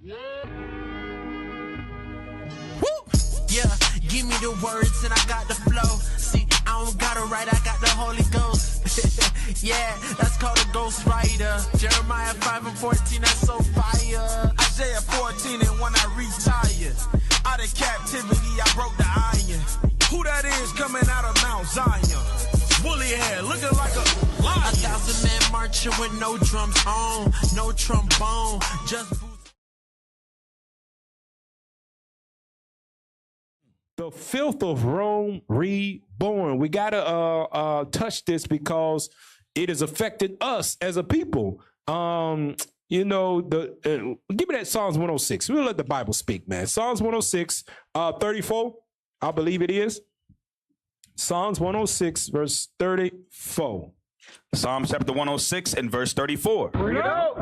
Yeah, give me the words and I got the flow. See, I don't gotta write, I got the Holy Ghost. Yeah, that's called a ghost writer. Jeremiah 5:14, that's so fire. Isaiah 14, and when I retire out of captivity, I broke the iron. Who that is coming out of Mount Zion? Woolly hair, looking like a lion. 1,000 men marching with no drums on, no trombone, just boots. The filth of Rome reborn. We gotta touch this because it has affected us as a people. You know, give me that Psalms 106. We'll let the Bible speak, man. Psalms 106, 34, I believe it is. Psalms 106, verse 34. Psalms chapter 106 and verse 34.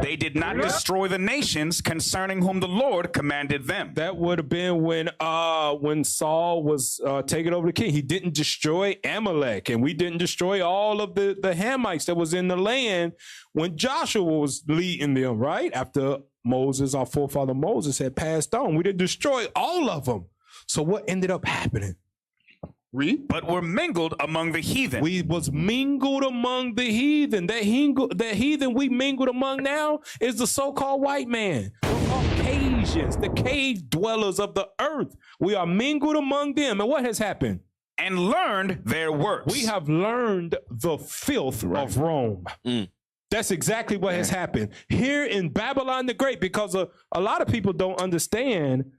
They did not destroy the nations concerning whom the Lord commanded them. That would have been when Saul was taking over the king. He didn't destroy Amalek, and we didn't destroy all of the Hamites that was in the land when Joshua was leading them, right? After Moses, our forefather Moses, had passed on. We didn't destroy all of them. So what ended up happening? Read. But were mingled among the heathen. We was mingled among the heathen. That heathen we mingled among now is the so-called white man. The Caucasians, the cave dwellers of the earth. We are mingled among them. And what has happened? And learned their works. We have learned the filth of Rome. That's exactly what has happened here in Babylon the Great, because a lot of people don't understand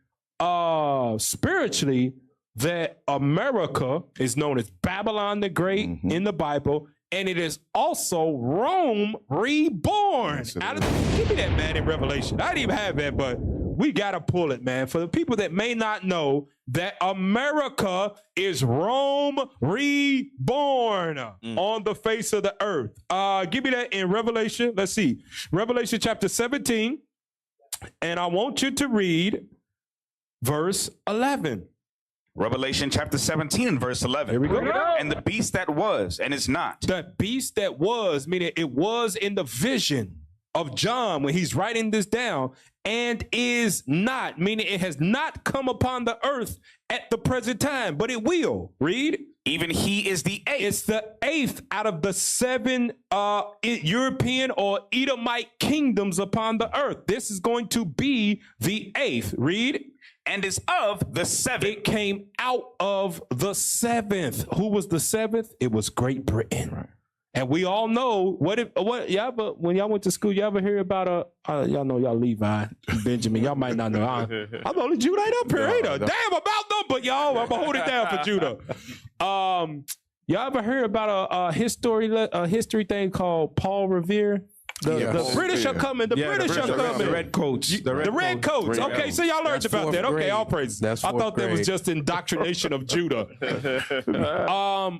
spiritually that America is known as Babylon the Great in the Bible, and it is also Rome reborn. Give me that, man, in Revelation. I didn't even have that, but we got to pull it, man. For the people that may not know that America is Rome reborn on the face of the earth. Give me that in Revelation. Let's see. Revelation chapter 17, and I want you to read verse 11. Revelation chapter 17 and verse 11. Here we go. And the beast that was and is not. The beast that was, meaning it was in the vision of John when he's writing this down, and is not, meaning it has not come upon the earth at the present time, but it will. Read. Even he is the eighth. It's the eighth out of the 7 European or Edomite kingdoms upon the earth. This is going to be the eighth. Read. And is of the 7th. It came out of the 7th. Who was the 7th? It was Great Britain. Right. And we all know when y'all went to school, you ever hear about y'all know y'all Levi, Benjamin. Y'all might not know. I'm the only Judite up here, ain't I? Damn, about them, but y'all, I'm gonna hold it down for Judah. Y'all ever hear about a history thing called Paul Revere? The British are coming. The British are coming. The red coats. The red coats. Okay, so y'all learned about that. Okay, all praises. I thought that was just indoctrination of Judah.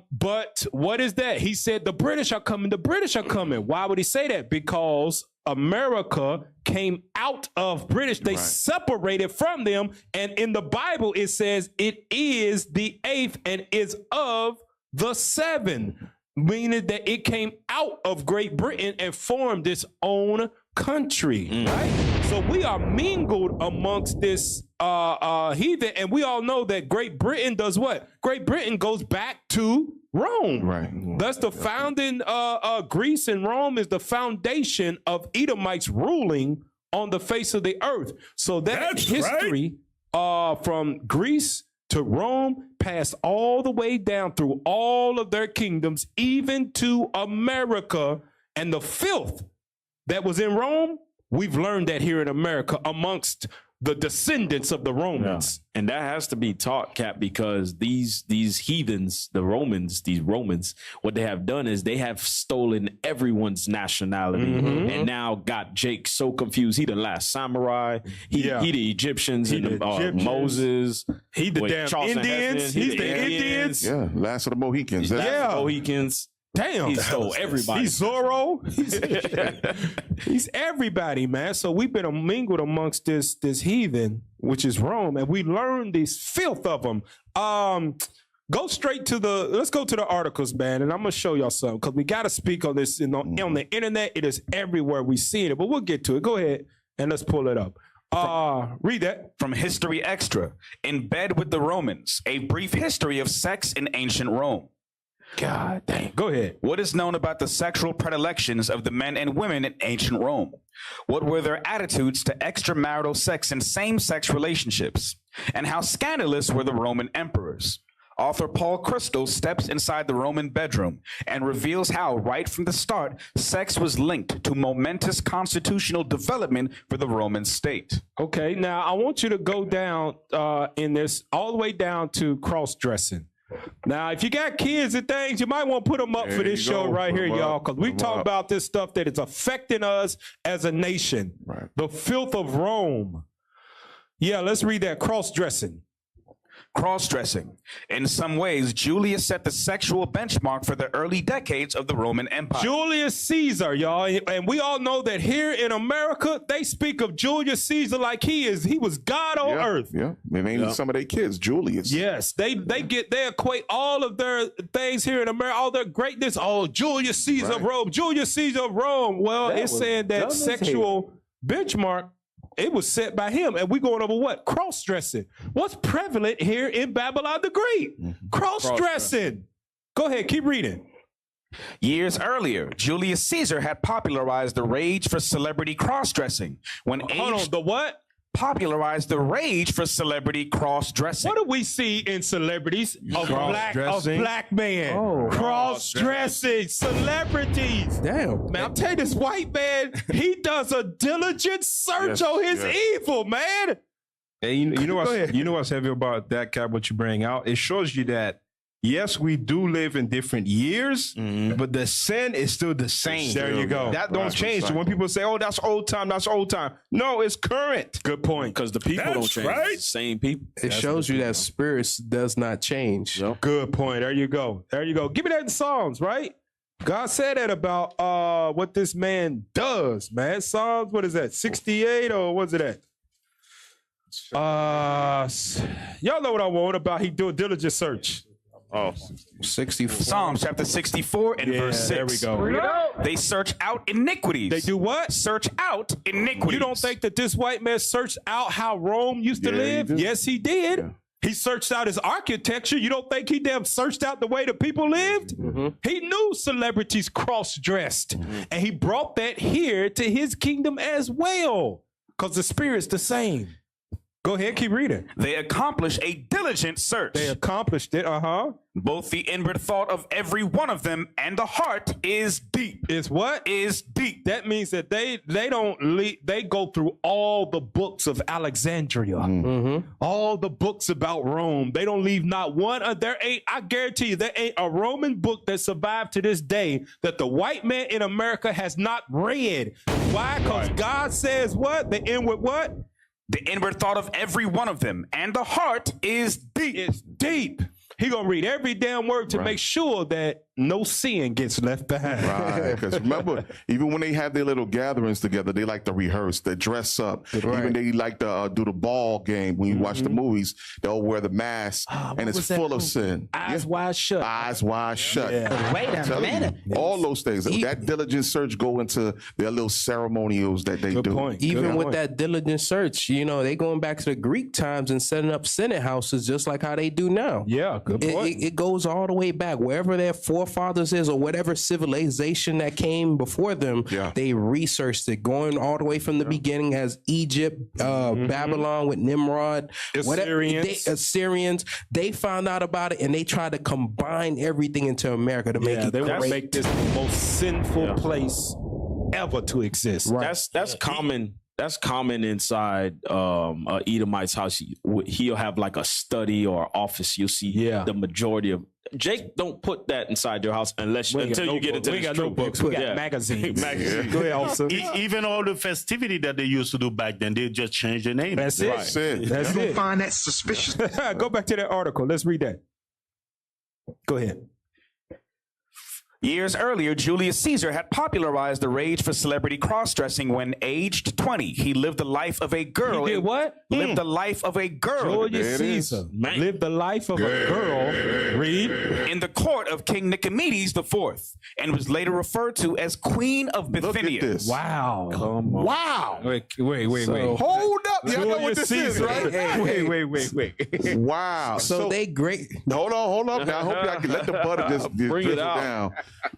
But what is that? He said the British are coming. The British are coming. Why would he say that? Because America came out of British. They separated from them. And in the Bible, it says it is the 8th and is of the 7. Meaning that it came out of Great Britain and formed its own country, right? So we are mingled amongst this heathen, and we all know that Great Britain does what? Great Britain goes back to Rome. Right. That's the founding, Greece and Rome is the foundation of Edomites ruling on the face of the earth. So that's history from Greece to Rome, passed all the way down through all of their kingdoms, even to America. And the filth that was in Rome, we've learned that here in America amongst the descendants of the Romans. Yeah. And that has to be taught, Cap, because these heathens, these Romans, what they have done is they have stolen everyone's nationality and now got Jake so confused. He the last samurai. He the Egyptians and Moses. He the damn Charleston Indians. Heston, He's the Indians. Yeah, last of the Mohicans. The Mohicans. Damn. He stole everybody. He's Zorro. He's everybody, man. So we've been mingled amongst this heathen, which is Rome, and we learned this filth of them. Let's go to the articles, man, and I'm going to show y'all something, because we got to speak on this on the internet. It is everywhere we see it, but we'll get to it. Go ahead and let's pull it up. Read that. From History Extra. In Bed with the Romans, a brief history of sex in ancient Rome. God dang. Go ahead. What is known about the sexual predilections of the men and women in ancient Rome? What were their attitudes to extramarital sex and same-sex relationships? And how scandalous were the Roman emperors? Author Paul Crystal steps inside the Roman bedroom and reveals how, right from the start, sex was linked to momentous constitutional development for the Roman state. Okay, now I want you to go down in this all the way down to cross-dressing. Now, if you got kids and things, you might want to put them up for this show right here, y'all, because we talk about this stuff that is affecting us as a nation. Right. The filth of Rome. Yeah, let's read that. Cross-dressing. Cross-dressing. In some ways, Julius set the sexual benchmark for the early decades of the Roman Empire. Julius Caesar, y'all. And we all know that here in America, they speak of Julius Caesar like he was God on earth. Yeah, they named some of their kids Julius. Yes, they equate all of their things here in America, all their greatness. Oh, Julius Caesar of Rome, Julius Caesar of Rome. Well, it's saying that sexual benchmark, it was set by him. And we going over what? Cross-dressing. What's prevalent here in Babylon the Great? Cross-dressing. Go ahead, keep reading. Years earlier, Julius Caesar had popularized the rage for celebrity cross-dressing. The what? Popularized the rage for celebrity cross-dressing. What do we see in celebrities? A black man. Cross-dressing. Celebrities. Damn. Man, I'm telling you, this white man, he does a diligent search on his evil, man. And you know what's heavy about that, Cap, what you bring out? It shows you that, yes, we do live in different years, but the sin is still the same. There you go. That don't change. So when people say, oh, that's old time, that's old time. No, it's current. Good point. Because the people don't change. right. It's the same people. It shows you that spirits does not change. Yep. Good point. There you go. There you go. Give me that in Psalms, right? God said that about what this man does, man. Psalms, what is that? 68 or what's it at? Y'all know what I want about he do a diligent search. 64. Psalms chapter 64 and verse 6. There we go. They search out iniquities. They do what? Search out iniquities. You don't think that this white man searched out how Rome used to live? He did. Yes, he did. Yeah. He searched out his architecture. You don't think he damn searched out the way the people lived? He knew celebrities cross-dressed. And he brought that here to his kingdom as well. Because the spirit's the same. Go ahead, keep reading. They accomplish a diligent search. They accomplished it, Both the inward thought of every one of them and the heart is deep. Is what? Is deep. That means that they don't leave, they go through all the books of Alexandria, all the books about Rome. They don't leave not one. I guarantee you, there ain't a Roman book that survived to this day that the white man in America has not read. Why? Because God says what? The inward what? The inward thought of every one of them and the heart is deep. It's deep. He gonna read every damn word to make sure that no sin gets left behind. Right, because remember, even when they have their little gatherings together, they like to rehearse, they dress up. Even they like to do the ball game. When you watch the movies, they'll wear the mask, and it's full of sin. Eyes wide shut. Eyes wide shut. Wait a minute. All those things. That diligent search go into their little ceremonials that they Good do. point. Even Good with point. that diligent search, they going back to the Greek times and setting up senate houses just like how they do now. Yeah, good point. It goes all the way back. Wherever their forefathers is or whatever civilization that came before them, they researched it, going all the way from the beginning as Egypt, Babylon with Nimrod, Assyrians. They found out about it and they tried to combine everything into America to make it they want to great. make this the most sinful place ever to exist. Right. That's common. That's common inside a Edomite's house. He'll have like a study or office. You'll see the majority of Jake. Don't put that inside your house until you get into the true books. We got magazines. Go ahead, officer. Even all the festivity that they used to do back then, they just changed the name. That's it. That's it. Find that suspicious. Go back to that article. Let's read that. Go ahead. Years earlier, Julius Caesar had popularized the rage for celebrity cross-dressing when aged 20. He lived the life of a girl. He did what? Lived the life of a girl. Julius Caesar lived the life of a girl. Read. In the court of King Nicomedes IV, and was later referred to as Queen of Bithynia. Look at this. Wow. Wow. Wait. Hold up Y'all know what this is, right? Wait. Wow. So they great. Hold on. Now I hope y'all can let the butter just Bring it drizzle out. down.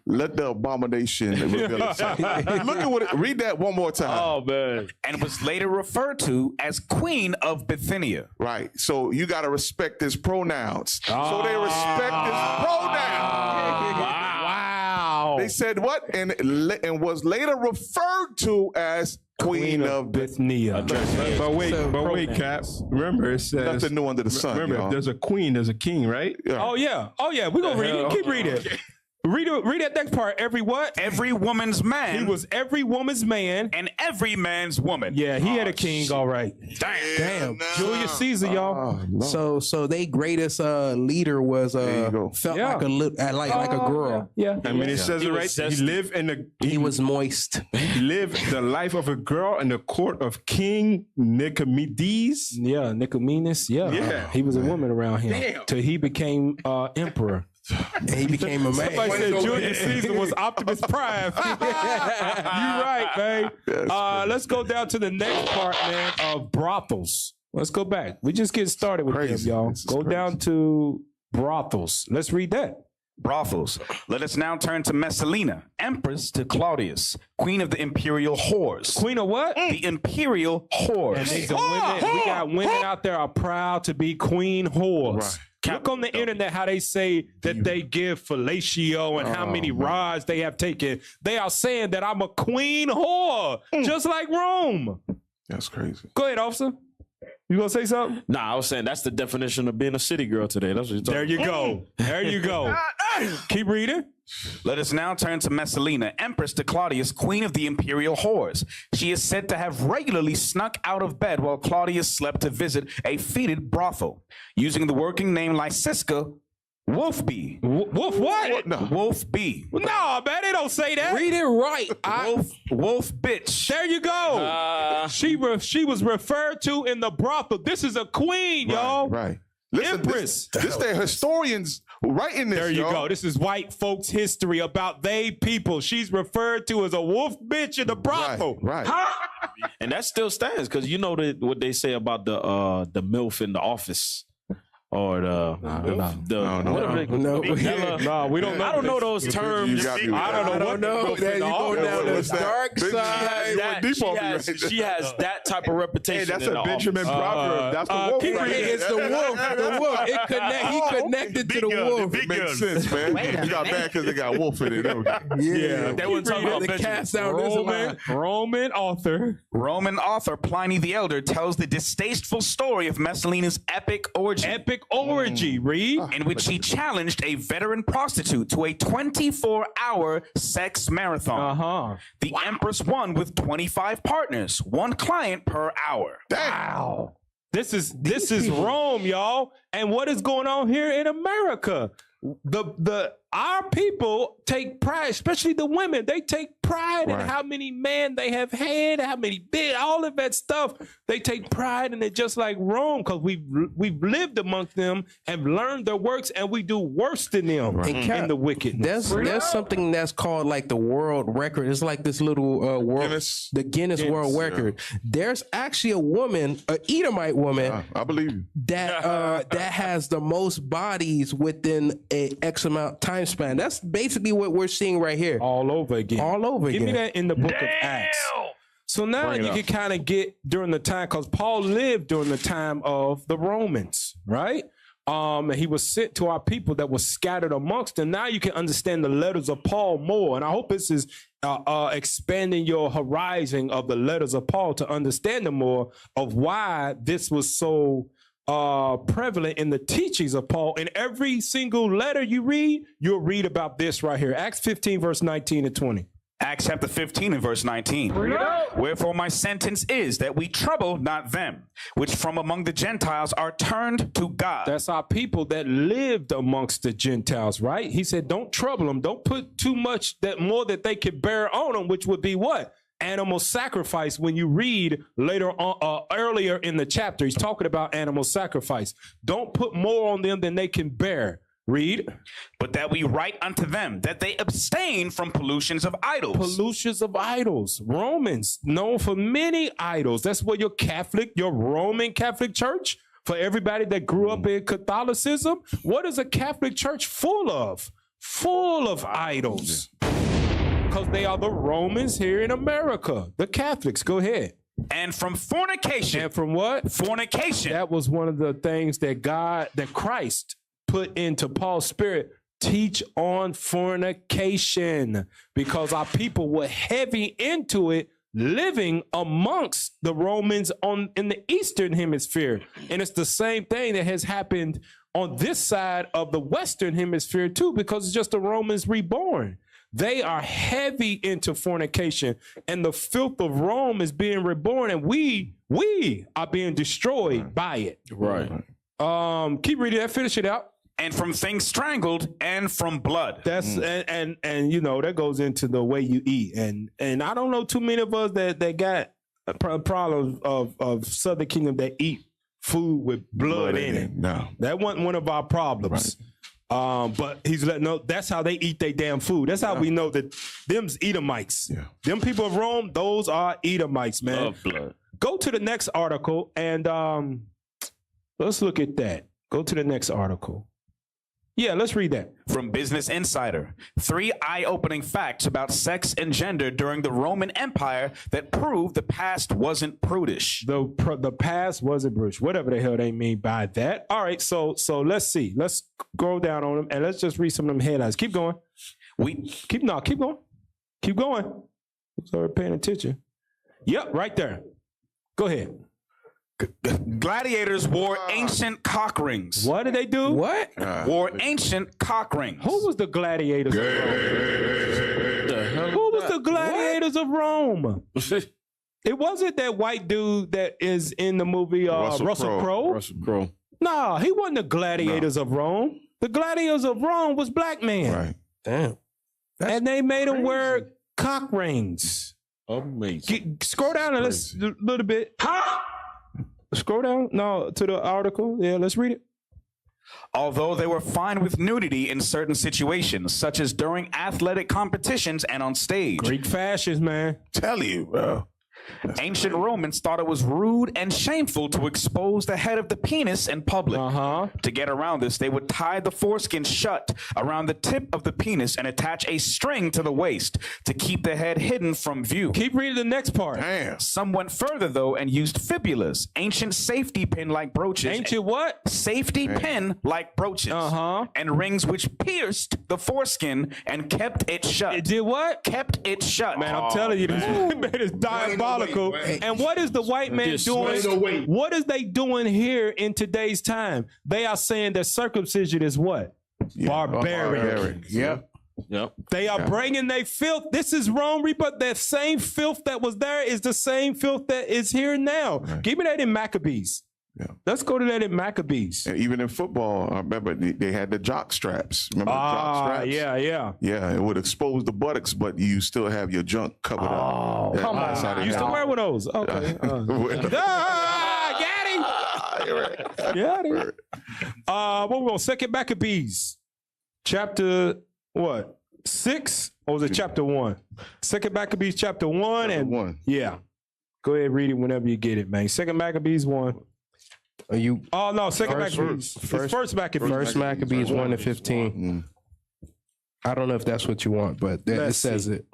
Let the abomination reveal itself. Look at what read that one more time. Oh man. And was later referred to as Queen of Bithynia. Right. So you got to respect his pronouns. So they respect his pronouns. Wow. They said what? And was later referred to as Queen of Bithynia. But wait, Cap. Remember, it says Nothing new under the sun. Remember, y'all. if there's a queen, there's a king, right? Oh yeah. We're gonna read it. Keep reading. Read that next part. Every what? Every woman's man. He was every woman's man. And every man's woman. Yeah, he had a king, all right. Damn. Julius Caesar, y'all. So they greatest leader was you go. felt Yeah. like a girl. Yeah. I mean, it says it right. He lived He was moist. He lived the life of a girl in the court of King Nicomedes. Yeah, Nicomedes. Yeah. Yeah. He was a woman around him till he became emperor. And he became a man. Somebody said Julius Caesar was Optimus Prime. You right, man. Let's go down to the next part, man, of brothels. Let's go back. We just get started with Crazy. them, y'all. This is Go crazy. down to brothels. Let's read that. Brothels. Let us now turn to Messalina, empress to Claudius, queen of the imperial whores. Queen of what? The imperial whores. And these are women. We got women out there are proud to be queen whores. Right. Look on the internet how they say that they give fellatio and how many rods they have taken. They are saying that I'm a queen whore, just like Rome. That's crazy. Go ahead, officer. You gonna say something? Nah, I was saying that's the definition of being a city girl today. That's what you're talking There you go. There you go. Keep reading. Let us now turn to Messalina, empress to Claudius, queen of the imperial whores. She is said to have regularly snuck out of bed while Claudius slept to visit a fetid brothel, using the working name Lysiska Wolfbee. Wolf what? No. Wolfbee. No, man, they don't say that. Read it right. Wolf bitch. There you go. She was referred to in the brothel. This is a queen, y'all. Right. Listen, Empress. This the historians writing this. There you y'all. go. This is white folks' history about they people. She's referred to as a wolf bitch in the brothel. Right. And that still stands because you know what they say about the MILF in the office. Or No. No, we don't know. I don't know those terms. You got me with I that. don't know. There you go down the What's that? dark Big- side. You went deep on me right there. She has that type of reputation. Hey, that's in a the Benjamin office. proverb. That's the wolf. keep right reading. there. It's the wolf. The wolf. He connected to the wolf. Big Makes girl. sense, man. Wait a You got minute. mad because they got wolf in it. Yeah. They weren't talking about The Benjamin. cast down this line. Roman author. Roman author Pliny the Elder tells the distasteful story of Messalina's epic orgy, Epic orgy, read. in which he challenged a veteran prostitute to a 24-hour sex marathon. The Empress won with 25 partners, one client per hour. Wow. This is Rome, y'all. And what is going on here in America? Our people take pride, especially the women. They take pride in how many men they have had, how many bid, all of that stuff. They take pride in it, just like Rome, because we've lived amongst them and learned their works, and we do worse than them in the wickedness. There's something that's called like the world record. It's like this little world, the Guinness World Record. There's actually a woman, an Edomite woman, I believe you. that has the most bodies within a X amount time span. That's basically what we're seeing right here. All over again. All over Give me again. that in the book of Acts. So now Bring it you up. can kind of get during the time, because Paul lived during the time of the Romans, right? And he was sent to our people that was scattered amongst them. Now you can understand the letters of Paul more. And I hope this is expanding your horizon of the letters of Paul to understand more of why this was so prevalent in the teachings of Paul. In every single letter you read, you'll read about this right here. Acts 15, verse 19 and 20. Acts chapter 15 and verse 19. Wherefore my sentence is that we trouble not them, which from among the Gentiles are turned to God. That's our people that lived amongst the Gentiles, right? He said, don't trouble them. Don't put too much more that they could bear on them, which would be what? Animal sacrifice. When you read later on, earlier in the chapter, he's talking about animal sacrifice. Don't put more on them than they can bear. Read. But that we write unto them that they abstain from pollutions of idols. Pollutions of idols. Romans, known for many idols. That's what your Roman Catholic Church, for everybody that grew up in Catholicism, what is a Catholic Church full of? Full of idols. Because they are the Romans here in America. The Catholics. Go ahead. And from fornication. And from what? Fornication. That was one of the things that Christ put into Paul's spirit. Teach on fornication, because our people were heavy into it, living amongst the Romans in the Eastern Hemisphere. And it's the same thing that has happened on this side of the Western Hemisphere too, because it's just the Romans reborn. They are heavy into fornication, and the filth of Rome is being reborn, and we are being destroyed by it. Right. Keep reading that, finish it out. And from things strangled, and from blood. That's and you know, that goes into the way you eat, and I don't know too many of us that got a problem of Southern Kingdom that eat food with blood in it. No, that wasn't one of our problems. Right. But he's letting know that's how they eat their damn food. That's how we know that them's Edomites. Yeah. Them people of Rome, those are Edomites, man. Love blood. Go to the next article and let's look at that. Go to the next article. Yeah, let's read that. From Business Insider. 3 eye-opening facts about sex and gender during the Roman Empire that prove the past wasn't prudish. The past wasn't prudish. Whatever the hell they mean by that. All right, so let's see. Let's go down on them and let's just read some of them headlines. Keep going. Keep going. Keep going. Sorry, paying attention. Yep, right there. Go ahead. Gladiators wore ancient cock rings. What did they do? What? Wore ancient cock rings. Who was the gladiators of Rome? Who was the gladiators of Rome? It wasn't that white dude that is in the movie Russell Crowe. Russell Crowe. Nah, he wasn't the gladiators of Rome. The gladiators of Rome was black men. Right. Damn. And they made them wear cock rings. Amazing. Scroll down a little bit. Scroll down. No, to the article. Yeah, let's read it. Although they were fine with nudity in certain situations, such as during athletic competitions and on stage. Greek fashions, man. Tell you, bro. Ancient Romans thought it was rude and shameful to expose the head of the penis in public. To get around this, they would tie the foreskin shut around the tip of the penis and attach a string to the waist to keep the head hidden from view. Keep reading the next part. Damn. Some went further, though, and used fibulas, ancient safety pin-like brooches. Ancient what? Safety pin-like brooches. And rings which pierced the foreskin and kept it shut. It did what? Kept it shut. Man, I'm telling you, this man is diabolical. And what is the white man doing? What is they doing here in today's time? They are saying that circumcision is what? Barbaric. Yep. They are bringing their filth. This is Rome, but that same filth that was there is the same filth that is here now. Right. Give me that in Maccabees. Yeah. Let's go to that in Maccabees. And even in football, I remember they had the jock straps. Remember the jock straps? Yeah, it would expose the buttocks, but you still have your junk covered up. Come on. You used to wear one of those. Okay. Got him. Got him. What we going? Second Maccabees. Chapter, what? 6? Or was it chapter 1? Second Maccabees, chapter 1. Chapter 1. Yeah. Go ahead and read it whenever you get it, man. Second Maccabees 1. Are you? Oh no, second Maccabees. First Maccabees. First Maccabees 1-15. I don't know if that's what you want, but it says it.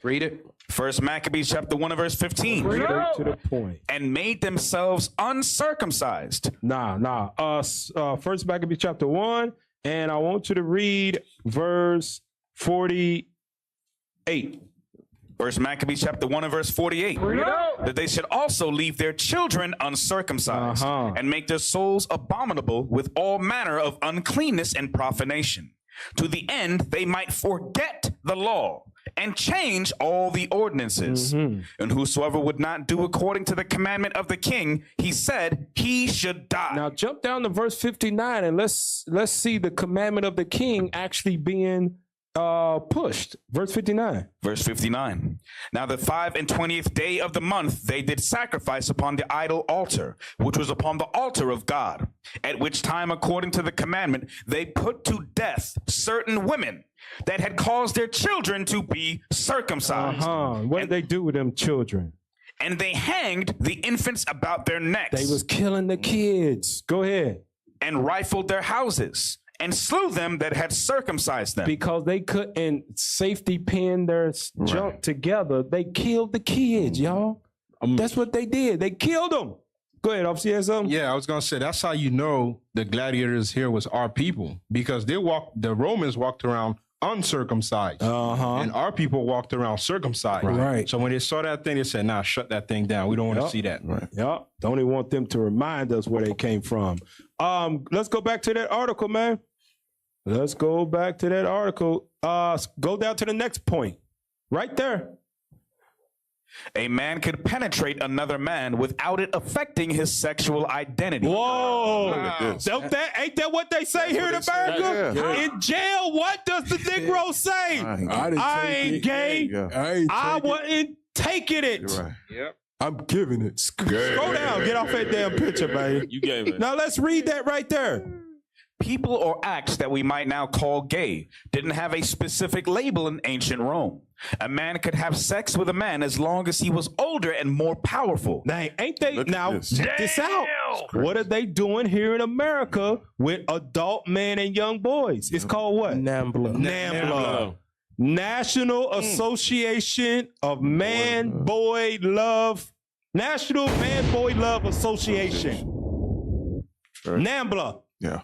Read it. First Maccabees chapter 1 and verse 15. Read it to the point. And made themselves uncircumcised. First Maccabees chapter 1, and I want you to read verse 48. First Maccabees chapter 1 and verse 48. That they should also leave their children uncircumcised and make their souls abominable with all manner of uncleanness and profanation, to the end they might forget the law and change all the ordinances. And whosoever would not do according to the commandment of the king, he said he should die. Now jump down to verse 59 and let's see the commandment of the king actually being pushed. Verse 59. Verse 59. Now the 25th day of the month they did sacrifice upon the idol altar, which was upon the altar of God, at which time, according to the commandment, they put to death certain women that had caused their children to be circumcised. What did they do with them children? And they hanged the infants about their necks. They was killing the kids. Go ahead. And rifled their houses, and slew them that had circumcised them. Because they couldn't safety pin their junk together, they killed the kids, y'all. That's what they did. They killed them. Go ahead, Officer, you had something? Yeah, I was gonna say that's how you know the gladiators here was our people, because the Romans walked around uncircumcised, and our people walked around circumcised. Right. So when they saw that thing, they said, "Nah, shut that thing down. We don't want to see that." Right. Yep. Don't even want them to remind us where they came from. Let's go back to that article, man. Let's go back to that article. Go down to the next point. Right there. A man could penetrate another man without it affecting his sexual identity. Whoa. Wow. Ain't that what they say here in America? Yeah. In jail, what does the Negro say? I ain't gay. Yeah. I wasn't taking it. You're right. Yep. I'm giving it. Go down. Get off that damn picture, baby. You gave it. Now let's read that right there. People or acts that we might now call gay didn't have a specific label in ancient Rome. A man could have sex with a man as long as he was older and more powerful. Now, ain't they? Look at Now, this. check this out. What are they doing here in America with adult men and young boys? It's called what? NAMBLA. National Association of Man-Boy Love. National Man-Boy Love Association. NAMBLA. Yeah.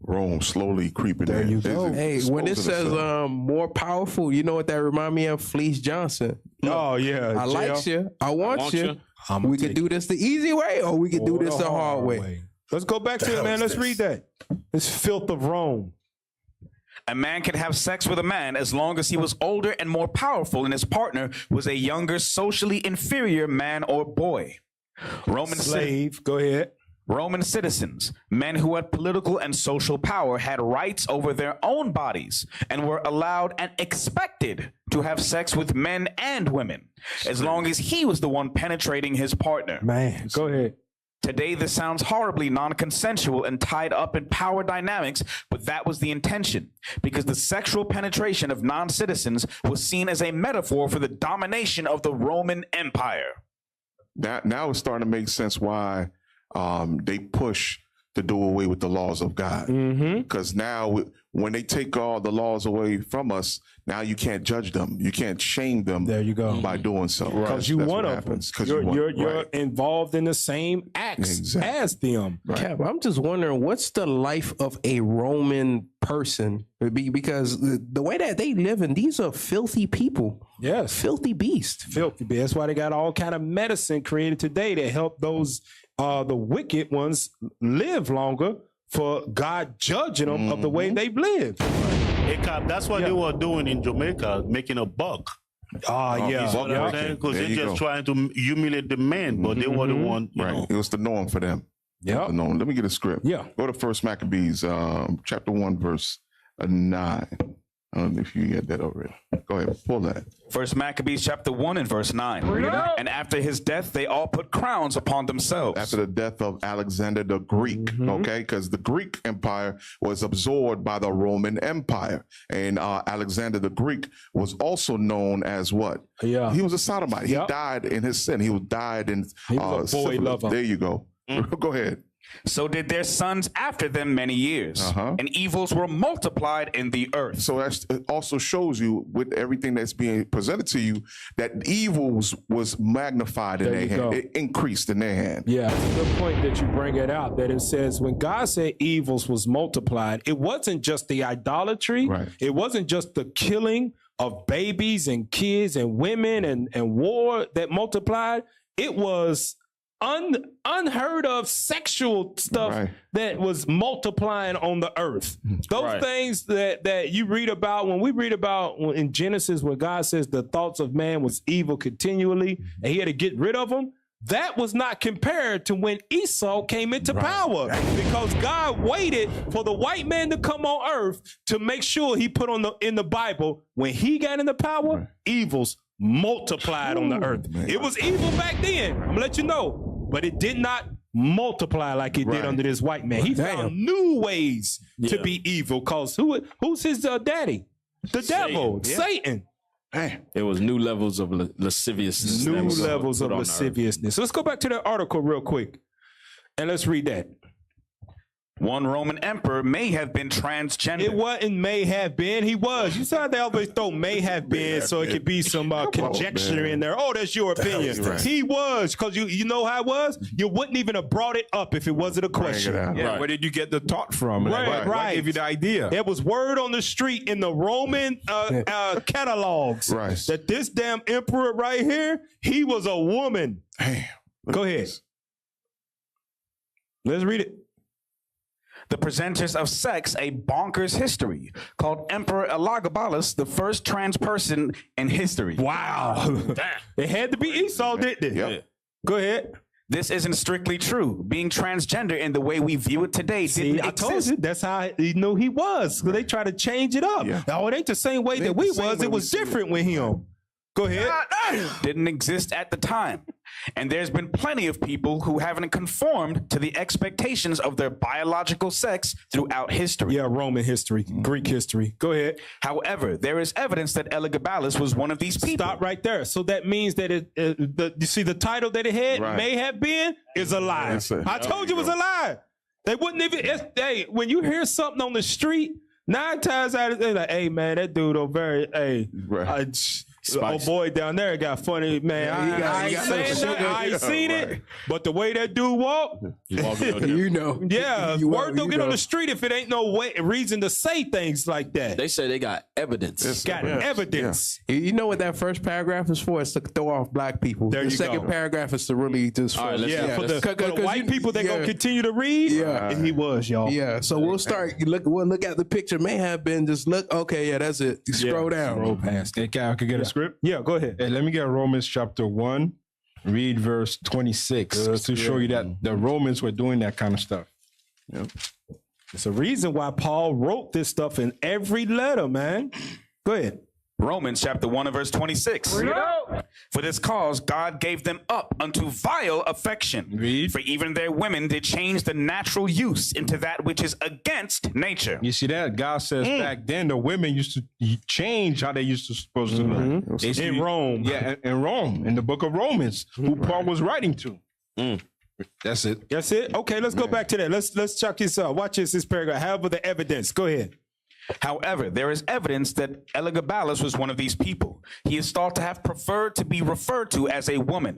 Rome slowly creeping There in. you go. Hey, when it says more powerful, you know what that remind me of? Fleece Johnson. Oh, yeah. I like you. I want you. I'ma We could take do this the easy way, or we could do this the hard way. Let's go back to it, man. Let's read that. This filth of Rome. A man could have sex with a man as long as he was older and more powerful and his partner was a younger, socially inferior man or boy. Slave. Go ahead. Roman citizens, men who had political and social power, had rights over their own bodies and were allowed and expected to have sex with men and women, as long as he was the one penetrating his partner. Man, go ahead. Today, this sounds horribly non-consensual and tied up in power dynamics, but that was the intention, because the sexual penetration of non-citizens was seen as a metaphor for the domination of the Roman Empire. Now it's starting to make sense why they push to do away with the laws of God. Because now when they take all the laws away from us, now you can't judge them. You can't shame them. There you go. By doing so. Because you one of them. You're involved in the same acts as them. Cap, I'm just wondering, what's the life of a Roman person? Because the way that they live in, these are filthy people. Yes. Filthy beasts. Filthy. That's why they got all kind of medicine created today to help those the wicked ones live longer for God judging them of the way they've lived. Hey, Cap, that's what they were doing in Jamaica, making a buck. Yeah. You know what I'm saying? Because they're just trying to humiliate the men, but they were the one, you know. It was the norm for them. Yeah. The norm. Let me get a script. Yeah. Go to 1 Maccabees, chapter 1, verse 9. I don't know if you get that already. Go ahead, pull that. 1 Maccabees chapter 1 and verse 9. And after his death, they all put crowns upon themselves. After the death of Alexander the Greek, okay? Because the Greek Empire was absorbed by the Roman Empire. And Alexander the Greek was also known as what? Yeah. He was a sodomite. He died in his sin. He died in He was a boy syphilis. lover. There you go. Go ahead. So did their sons after them many years, and evils were multiplied in the earth. So that also shows you, with everything that's being presented to you, that evils was magnified in their hand. It increased in their hand. Yeah, it's a good point that you bring it out, that it says when God said evils was multiplied, it wasn't just the idolatry. Right. It wasn't just the killing of babies and kids and women and war that multiplied. It was unheard of sexual stuff that was multiplying on the earth. Those things that you read about, when we read about in Genesis, when God says the thoughts of man was evil continually and he had to get rid of them, that was not compared to when Esau came into power, because God waited for the white man to come on earth to make sure he put in the Bible, when he got into power, evils multiplied on the earth. Man. It was evil back then. I'm gonna let you know, but it did not multiply like it did under this white man. He found new ways to be evil. Cause who's his daddy? The devil, Satan. Man. It was new levels of lasciviousness. New levels of lasciviousness. So let's go back to that article real quick, and let's read that. One Roman emperor may have been transgender. It wasn't may have been. He was. You saw they always throw may have been, so it could be some conjecture in there. Oh, that's your opinion. Right. He was, because you know how it was? You wouldn't even have brought it up if it wasn't a question. Where did you get the thought from? Right. What gave you the idea? It was word on the street in the Roman catalogs that this damn emperor right here, he was a woman. Damn. Go ahead. Let's read it. The presenters of sex, a bonkers history, called Emperor Elagabalus the first trans person in history. Wow. It had to be Esau, didn't it? Yep. Go ahead. This isn't strictly true. Being transgender in the way we view it today didn't exist. I told you, that's how he knew he was. Because they try to change it up. Yeah. Oh, it ain't the same way that we was. It was different with him. Go ahead. Didn't exist at the time. And there's been plenty of people who haven't conformed to the expectations of their biological sex throughout history. Yeah, Roman history, Greek history. Go ahead. However, there is evidence that Elagabalus was one of these people. Stop right there. So that means that you see the title that it had, may have been, is a lie. I told you it was a lie. They wouldn't even, when you hear something on the street, 9 times out of 10, like, hey, man, that dude over there, oh boy down there got funny, man. I ain't seen it, but the way that dude walk, you know, word don't get on the street if it ain't no reason to say things like that. They say they got evidence. Evidence. You know what that first paragraph is for? It's to throw off black people. The second paragraph is to really just for the white people that gonna continue to read. And he was, y'all. Yeah, so we'll start. We'll look at the picture. May have been just look. Okay, that's it. Scroll down. Scroll past. I could get a script. Yeah, go ahead. Hey, let me get Romans chapter 1, read verse 26 to show you that the Romans were doing that kind of stuff. Yep. It's a reason why Paul wrote this stuff in every letter, man. Go ahead. Romans chapter 1 and verse 26. For this cause God gave them up unto vile affection. Read. For even their women did change the natural use into that which is against nature. You see that? God says back then the women used to change how they used to supposed to look. In Rome. Yeah, in Rome, in the book of Romans, who Paul was writing to. That's it. That's it? Okay, let's go back to that. Let's check this out. Watch this paragraph. However, the evidence. Go ahead. However, there is evidence that Elagabalus was one of these people. He is thought to have preferred to be referred to as a woman,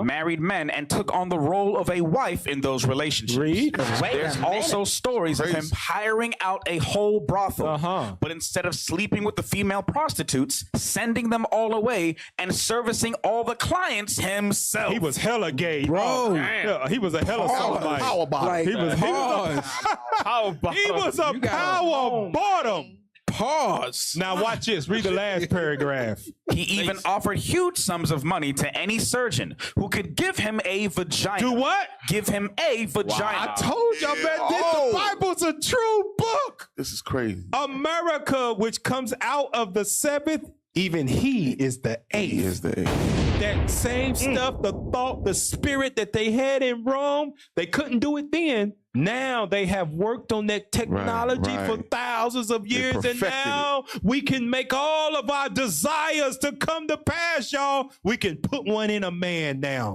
married men, and took on the role of a wife in those relationships. Read. There's also stories of him hiring out a whole brothel, but instead of sleeping with the female prostitutes, sending them all away and servicing all the clients himself. He was hella gay, bro. Yeah, he was a hella sodomite. How about He was a power bottom. Pause. Now watch this. Read the last paragraph. He even offered huge sums of money to any surgeon who could give him a vagina. Do what? Give him a vagina. I told y'all, man, the Bible's a true book. This is crazy. America, which comes out of the 7th, even he is the 8th. He is the 8th. That same stuff, the thought, the spirit that they had in Rome, they couldn't do it then. Now they have worked on that technology for thousands of years, and now we can make all of our desires to come to pass, y'all. We can put one in a man now.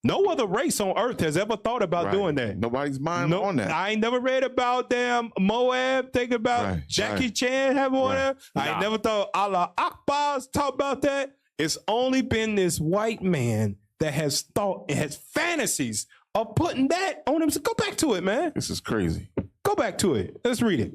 No other race on earth has ever thought about doing that. Nobody's mind on that. I ain't never read about them Moab, think about Jackie Chan having one of them. I ain't never thought Allah Akbar's talk about that. It's only been this white man that has thought, it has fantasies of putting that on him. So go back to it, man. This is crazy. Go back to it. Let's read it.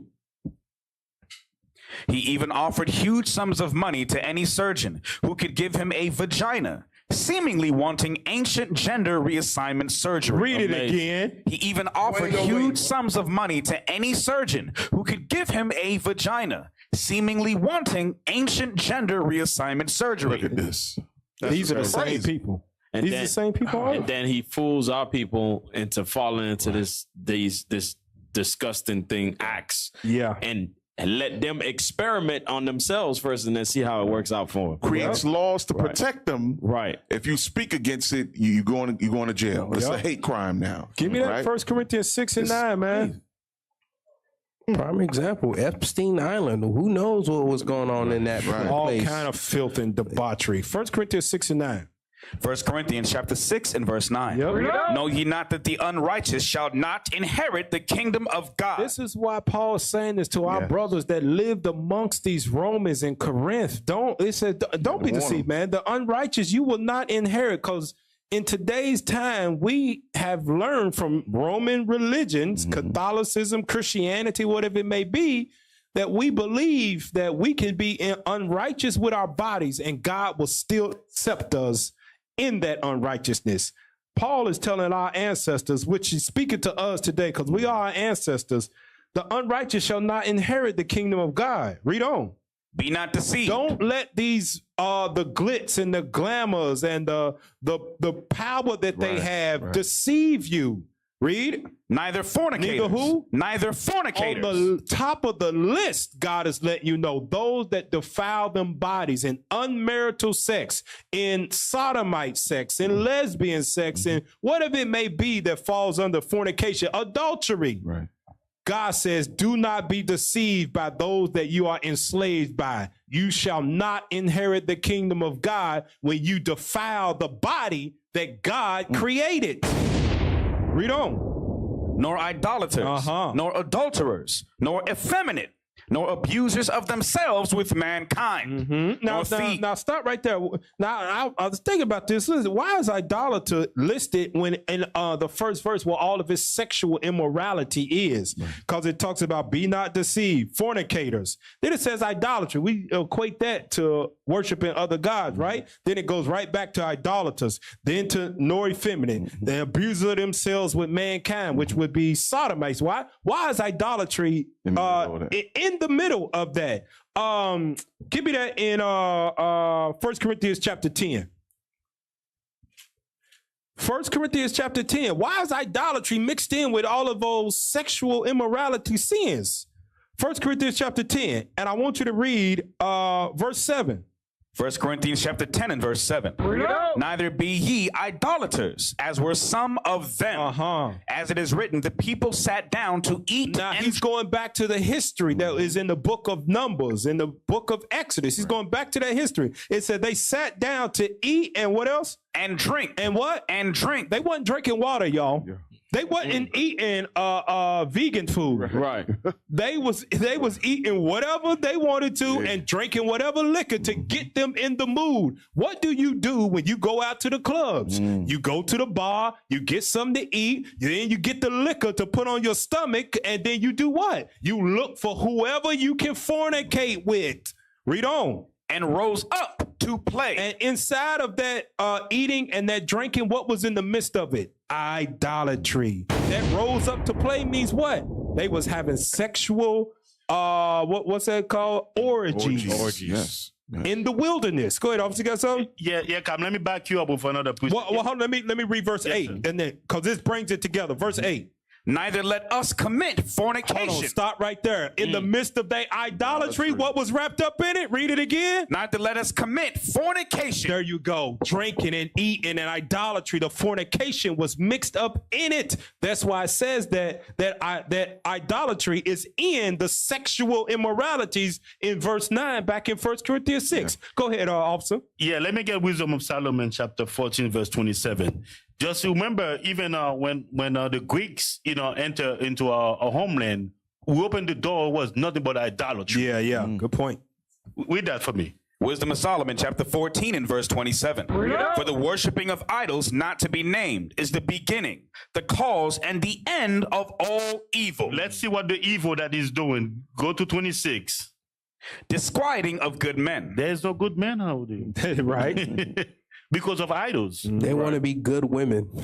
He even offered huge sums of money to any surgeon who could give him a vagina, seemingly wanting ancient gender reassignment surgery. Read it again. He even offered huge sums of money to any surgeon who could give him a vagina, seemingly wanting ancient gender reassignment surgery. Look at this. These are the same people. And These are the same people. And then he fools our people into falling into this disgusting thing, acts. Yeah. And let them experiment on themselves first and then see how it works out for them. Creates laws to protect them. Right. If you speak against it, you're going to jail. It's a hate crime now. Give me that 1 Corinthians 6 and 9, man. Prime example, Epstein Island. Who knows what was going on in that place? All kind of filth and debauchery. 1 Corinthians 6 and 9. 1 Corinthians chapter 6 and verse 9. Know ye not that the unrighteous shall not inherit the kingdom of God? This is why Paul is saying this to our brothers that lived amongst these Romans in Corinth. Don't be deceived, man. The unrighteous you will not inherit, because in today's time, we have learned from Roman religions, Catholicism, Christianity, whatever it may be, that we believe that we can be unrighteous with our bodies and God will still accept us in that unrighteousness. Paul is telling our ancestors, which is speaking to us today, because we are our ancestors, the unrighteous shall not inherit the kingdom of God. Read on. Be not deceived. Don't let these the glitz and the glamours and the power that they have deceive you. Read. Neither fornicators. Neither who? Neither fornicators. On the top of the list, God is letting you know, those that defile them bodies in unmarital sex, in sodomite sex, in lesbian sex, and whatever it may be that falls under fornication, adultery. Right. God says, do not be deceived by those that you are enslaved by. You shall not inherit the kingdom of God when you defile the body that God created. Read on. Nor idolaters, nor adulterers, nor effeminate, nor abusers of themselves with mankind. Now stop right there. Now, I was thinking about this. Listen, why is idolater listed when in the first verse where all of his sexual immorality is? Because it talks about be not deceived, fornicators. Then it says idolatry. We equate that to worshiping other gods, right? Then it goes right back to idolaters, then to nor effeminate, the abusers of themselves with mankind, which would be sodomites. Why is idolatry in the middle of that? Give me that in 1 Corinthians chapter 10. 1 Corinthians chapter 10. Why is idolatry mixed in with all of those sexual immorality sins? 1 Corinthians chapter 10. And I want you to read verse 7. 1 Corinthians chapter 10 and verse 7. Neither be ye idolaters, as were some of them. As it is written, the people sat down to eat. Now he's going back to the history that is in the book of Numbers, in the book of Exodus. He's going back to that history. It said they sat down to eat and what else? And drink. And what? And drink. They wasn't drinking water, y'all. They wasn't eating vegan food. Right. They was eating whatever they wanted to and drinking whatever liquor to get them in the mood. What do you do when you go out to the clubs? You go to the bar, you get something to eat, then you get the liquor to put on your stomach, and then you do what? You look for whoever you can fornicate with. Read on. And rose up to play. And inside of that eating and that drinking, what was in the midst of it? Idolatry. That rose up to play means what? They was having sexual, what's that called? Orgies. Yes. In the wilderness. Go ahead, officer. You got something? Yeah, Cam, let me back you up with another push. Well, hold on, let me read verse 8, and then because this brings it together. Verse 8. Neither let us commit fornication. Hold on, stop right there. In the midst of that idolatry, what was wrapped up in it? Read it again. Neither let us commit fornication. There you go. Drinking and eating and idolatry. The fornication was mixed up in it. That's why it says that idolatry is in the sexual immoralities in verse 9 back in 1 Corinthians 6. Go ahead, officer. Yeah, let me get Wisdom of Solomon chapter 14 verse 27. Just remember, even when the Greeks, enter into our homeland, who opened the door was nothing but idolatry. Yeah. Good point. Read that for me. Wisdom of Solomon, chapter 14 and verse 27. For the worshiping of idols not to be named is the beginning, the cause, and the end of all evil. Let's see what the evil that is doing. Go to 26. Disquieting of good men. There's no good men out there. Right. Because of idols. They want to be good women. Go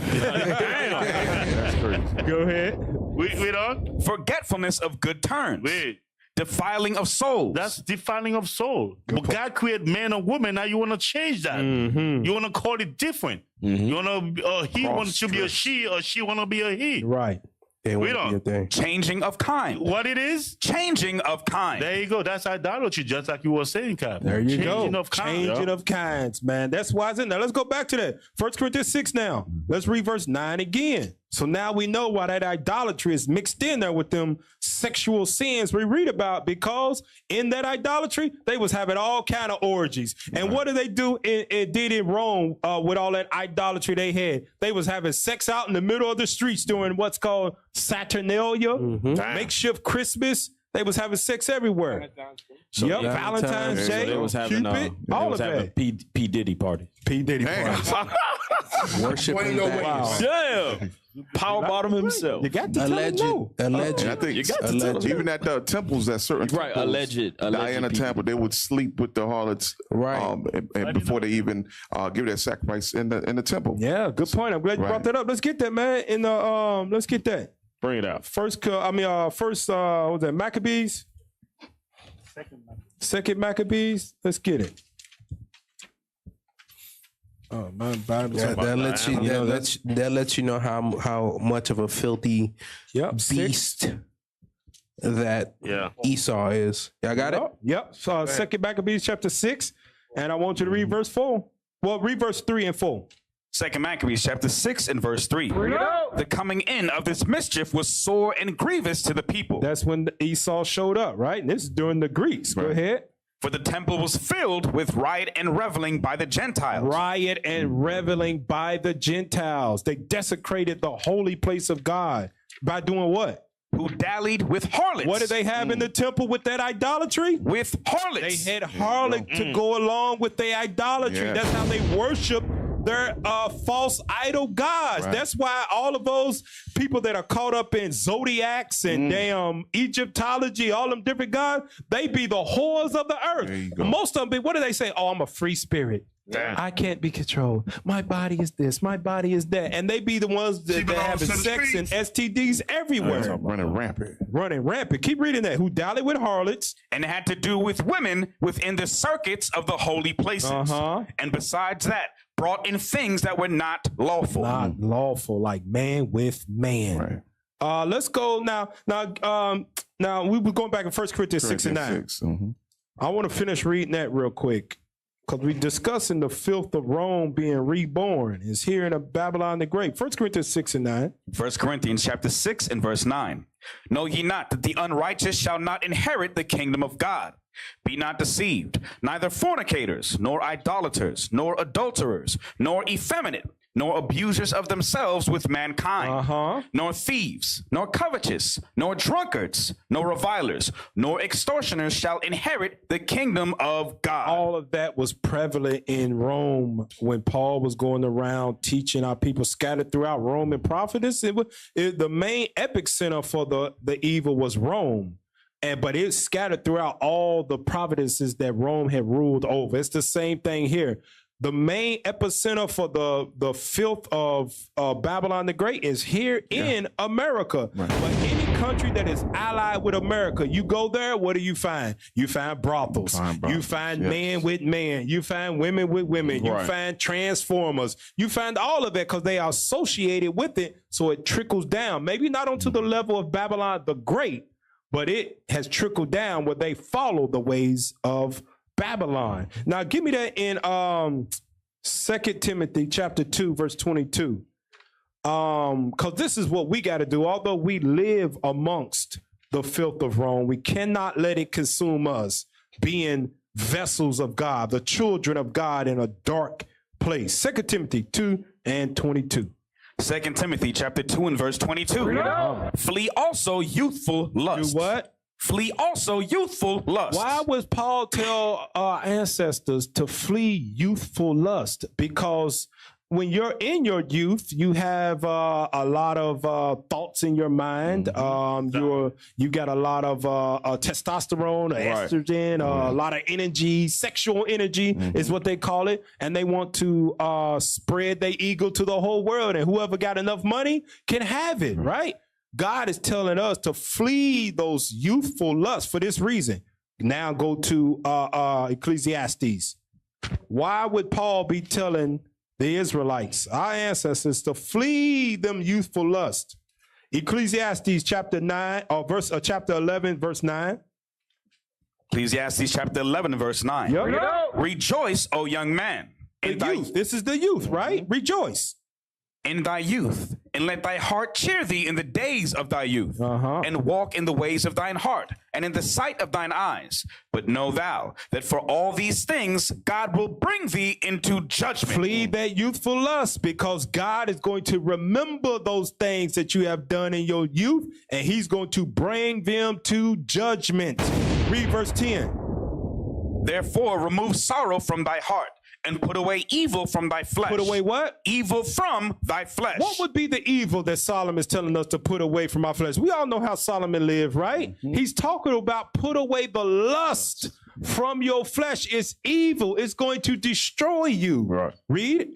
ahead. Wait on. Forgetfulness of good turns. Wait. defiling of souls. That's defiling of soul. But God created man and woman. Now you want to change that. You want to call it different. You want to he wants to be a she, or she want to be a he. Right. We don't. Changing of kind. What it is? Changing of kind. There you go. That's idolatry, just like you were saying, Cap. There you Changing go. Of kind, Changing of kinds, man. That's why it's in there. Let's go back to that. 1 Corinthians 6 now. Let's read verse 9 again. So now we know why that idolatry is mixed in there with them sexual sins we read about, because in that idolatry, they was having all kind of orgies. And what did they do did in Rome with all that idolatry they had? They was having sex out in the middle of the streets during what's called Saturnalia, makeshift Christmas. They was having sex everywhere. Valentine's Day. So they was having all of that. P Diddy party. P Diddy party. Worshiping that. Wow. Damn. Power bottom himself. You got to Alleged. And I think You got to tell him. even at the temples, at certain Right, temples, Diana people. temple, they would sleep with the harlots, Right. and before they even give their sacrifice in the temple. Yeah, good point. I'm glad you brought that up. Let's get that, man. In the let's get that. Bring it out. First, what was that? Maccabees. Second Maccabees. Let's get it. Oh, my Bible. That lets you know how much of a filthy beast that Esau is. Y'all got it? Yep. So Second Maccabees chapter 6, and I want you to read verse 4. Well, read verse 3 and 4. 2 Maccabees chapter 6 and verse 3. The coming in of this mischief was sore and grievous to the people. That's when Esau showed up, right? And this is during the Greeks. Go ahead. For the temple was filled with riot and reveling by the Gentiles. Riot and reveling by the Gentiles. They desecrated the holy place of God by doing what? Who dallied with harlots. What did they have in the temple with that idolatry? With harlots. They had harlot to go along with their idolatry. Yeah. That's how they worship their false idol gods. Right. That's why all of those people that are caught up in zodiacs and damn Egyptology, all them different gods, they be the whores of the There you earth. go. Most of them be, what do they say? Oh, I'm a free spirit. I can't be controlled. My body is this. My body is that. And they be the ones that have sex and STDs everywhere. Running rampant. Running rampant. Keep reading that. Who dallied with harlots. And had to do with women within the circuits of the holy places. And besides that, brought in things that were not lawful. Not lawful, like man with man. Right. Let's go now. Now we were going back in 1 Corinthians 6 and 9. I want to finish reading that real quick, because we're discussing the filth of Rome being reborn. Is here in Babylon the Great. 1 Corinthians 6 and 9. 1 Corinthians chapter 6 and verse 9. Know ye not that the unrighteous shall not inherit the kingdom of God? Be not deceived, neither fornicators, nor idolaters, nor adulterers, nor effeminate, nor abusers of themselves with mankind, nor thieves, nor covetous, nor drunkards, nor revilers, nor extortioners shall inherit the kingdom of God. All of that was prevalent in Rome when Paul was going around teaching our people scattered throughout Rome and prophetess. The main epicenter for the evil was Rome. But it's scattered throughout all the provinces that Rome had ruled over. It's the same thing here. The main epicenter for the filth of Babylon the Great is here in America. Right. But any country that is allied with America, you go there, what do you find? You find brothels. You find man with man. You find women with women. You find transformers. You find all of it because they are associated with it, so it trickles down. Maybe not onto the level of Babylon the Great, but it has trickled down where they follow the ways of Babylon. Now, give me that in 2 Timothy chapter 2, verse 22. Because this is what we got to do. Although we live amongst the filth of Rome, we cannot let it consume us, being vessels of God, the children of God in a dark place. 2 Timothy 2 and 22. 2 Timothy chapter 2 and verse 22. Flee also youthful lust. Do what? Flee also youthful lust. Why would Paul tell our ancestors to flee youthful lust? Because when you're in your youth, you have a lot of thoughts in your mind. You got a lot of testosterone, estrogen, a lot of energy, sexual energy is what they call it. And they want to spread their ego to the whole world. And whoever got enough money can have it, right? God is telling us to flee those youthful lusts for this reason. Now go to Ecclesiastes. Why would Paul be telling the Israelites, our ancestors, to flee them youthful lust? Ecclesiastes chapter 9 or chapter 11 verse 9. Ecclesiastes chapter 11 verse 9. Yep. Rejoice, O young man, in thy Youth. This is the youth, right? Rejoice. in thy youth, and let thy heart cheer thee in the days of thy youth, and walk in the ways of thine heart, and in the sight of thine eyes. But know thou that for all these things God will bring thee into judgment. Flee that youthful lust, because God is going to remember those things that you have done in your youth, and he's going to bring them to judgment. Read verse 10. Therefore remove sorrow from thy heart, and put away evil from thy flesh. Put away what? Evil from thy flesh. What would be the evil that Solomon is telling us to put away from our flesh? We all know how Solomon lived, right? He's talking about put away the lust from your flesh. It's evil. It's going to destroy you. Right. Read.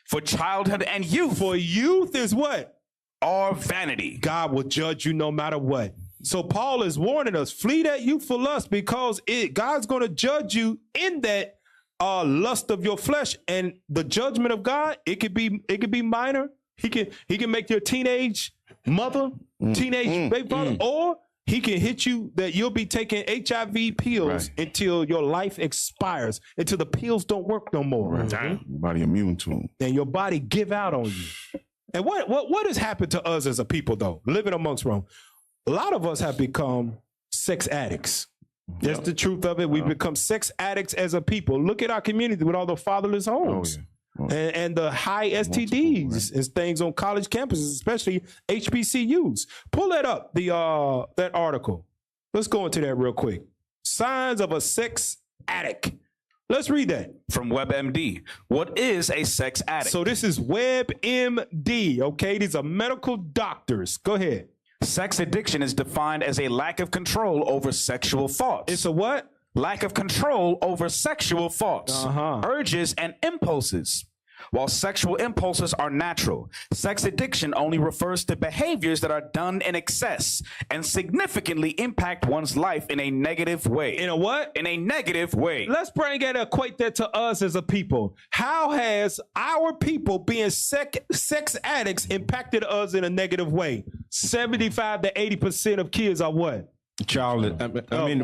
For childhood and youth. For youth is what? Are vanity. God will judge you no matter what. So Paul is warning us, flee that youthful lust, because God's going to judge you in that lust of your flesh. And the judgment of God, it could be minor. He can make your teenage mother, teenage baby father, or he can hit you that you'll be taking HIV pills until your life expires, until the pills don't work no more. Your body immune to them. And your body give out on you. And what has happened to us as a people, though, living amongst Rome? A lot of us have become sex addicts. That's the truth of it. We've become sex addicts as a people. Look at our community with all the fatherless homes and the high STDs and things on college campuses, especially HBCUs. Pull that up, that article. Let's go into that real quick. Signs of a sex addict. Let's read that. From WebMD. What is a sex addict? So this is WebMD, okay? These are medical doctors. Go ahead. Sex addiction is defined as a lack of control over sexual thoughts. It's a what? Lack of control over sexual thoughts, urges, and impulses. While sexual impulses are natural, sex addiction only refers to behaviors that are done in excess and significantly impact one's life in a negative way. In a what? In a negative way. Let's bring it, equate that to us as a people. How has our people being sex addicts impacted us in a negative way? 75 to 80% of kids are what?